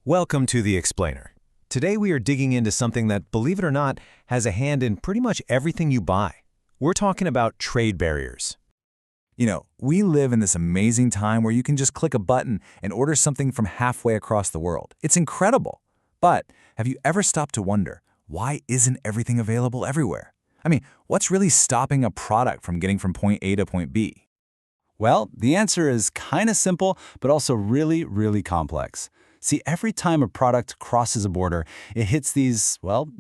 Welcome to The Explainer. Today we are digging into something that, believe it or not, has a hand in pretty much everything you buy. We're talking about trade barriers. We live in this amazing time where you can just click a button and order something from halfway across the world. It's incredible. But have you ever stopped to wonder, why isn't everything available everywhere? What's really stopping a product from getting from point A to point B? Well, the answer is kind of simple, but also really, really complex. See, every time a product crosses a border, it hits these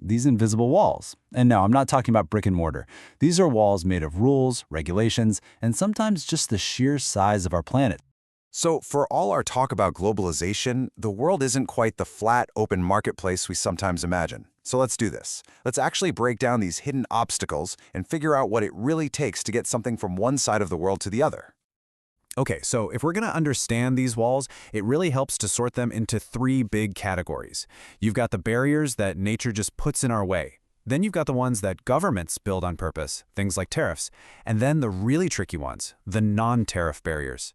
invisible walls. And no, I'm not talking about brick and mortar. These are walls made of rules, regulations, and sometimes just the sheer size of our planet. So for all our talk about globalization, the world isn't quite the flat, open marketplace we sometimes imagine. So let's do this. Let's actually break down these hidden obstacles and figure out what it really takes to get something from one side of the world to the other. Okay, so if we're going to understand these walls, it really helps to sort them into three big categories. You've got the barriers that nature just puts in our way. Then you've got the ones that governments build on purpose, things like tariffs. And then the really tricky ones, the non-tariff barriers.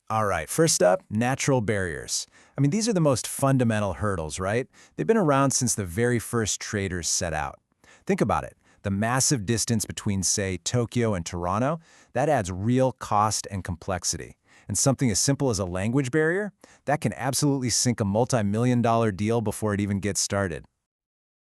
All right, first up, natural barriers. These are the most fundamental hurdles, right? They've been around since the very first traders set out. Think about it. The massive distance between, say, Tokyo and Toronto, that adds real cost and complexity. And something as simple as a language barrier, that can absolutely sink a multi-million-dollar deal before it even gets started.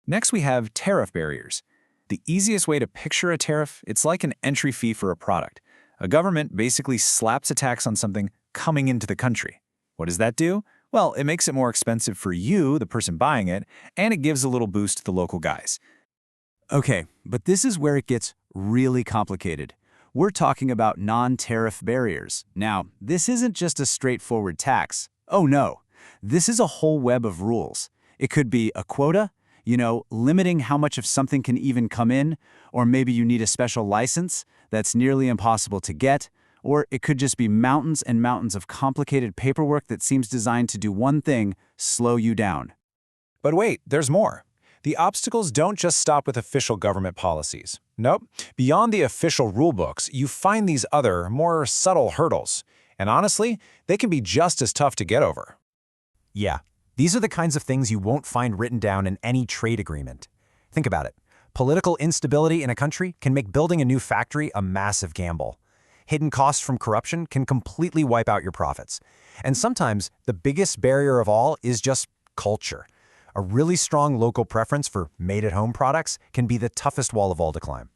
Next, we have tariff barriers. The easiest way to picture a tariff, it's like an entry fee for a product. A government basically slaps a tax on something coming into the country. What does that do? Well, it makes it more expensive for you, the person buying it, and it gives a little boost to the local guys. Okay, but this is where it gets really complicated. We're talking about non-tariff barriers. Now, this isn't just a straightforward tax. Oh no, this is a whole web of rules. It could be a quota, limiting how much of something can even come in, or maybe you need a special license that's nearly impossible to get, or it could just be mountains and mountains of complicated paperwork that seems designed to do one thing, slow you down. But wait, there's more. The obstacles don't just stop with official government policies. Nope. Beyond the official rulebooks, you find these other, more subtle hurdles. And honestly, they can be just as tough to get over. Yeah, these are the kinds of things you won't find written down in any trade agreement. Think about it. Political instability in a country can make building a new factory a massive gamble. Hidden costs from corruption can completely wipe out your profits. And sometimes, the biggest barrier of all is just culture. A really strong local preference for made-at-home products can be the toughest wall of all to climb.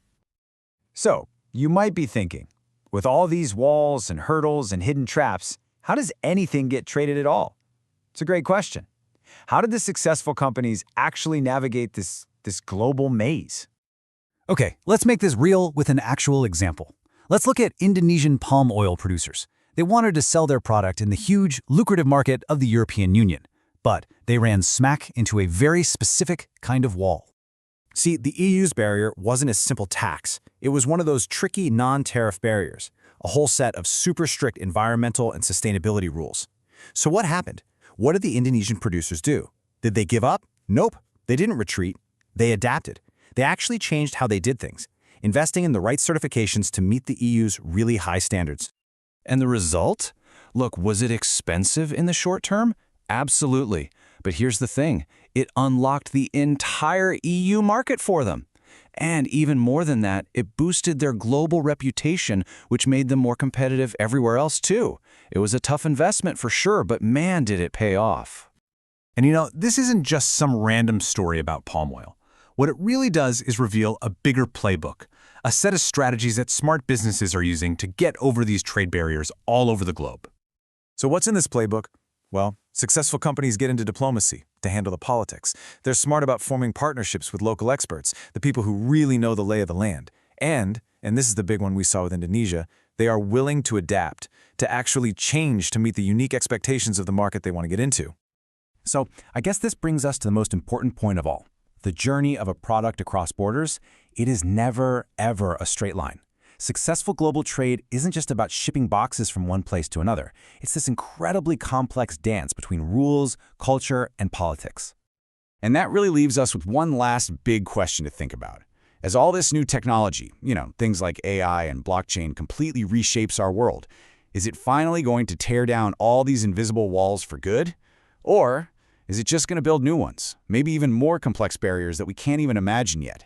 So, you might be thinking, with all these walls and hurdles and hidden traps, how does anything get traded at all? It's a great question. How did the successful companies actually navigate this global maze? Okay, let's make this real with an actual example. Let's look at Indonesian palm oil producers. They wanted to sell their product in the huge, lucrative market of the European Union. But they ran smack into a very specific kind of wall. See, the EU's barrier wasn't a simple tax. It was one of those tricky non-tariff barriers, a whole set of super strict environmental and sustainability rules. So what happened? What did the Indonesian producers do? Did they give up? Nope. They didn't retreat. They adapted. They actually changed how they did things, investing in the right certifications to meet the EU's really high standards. And the result? Look, was it expensive in the short term? Absolutely. But here's the thing. It unlocked the entire EU market for them. And even more than that, it boosted their global reputation, which made them more competitive everywhere else too. It was a tough investment for sure, but man, did it pay off. And this isn't just some random story about palm oil. What it really does is reveal a bigger playbook, a set of strategies that smart businesses are using to get over these trade barriers all over the globe. So what's in this playbook? Well, successful companies get into diplomacy to handle the politics. They're smart about forming partnerships with local experts, the people who really know the lay of the land. And this is the big one we saw with Indonesia, they are willing to adapt, to actually change to meet the unique expectations of the market they want to get into. So I guess this brings us to the most important point of all. The journey of a product across borders, it is never, ever a straight line. Successful global trade isn't just about shipping boxes from one place to another. It's this incredibly complex dance between rules, culture, and politics. And that really leaves us with one last big question to think about. As all this new technology, things like AI and blockchain completely reshapes our world, is it finally going to tear down all these invisible walls for good? Or Is it just going to build new ones? Maybe even more complex barriers that we can't even imagine yet?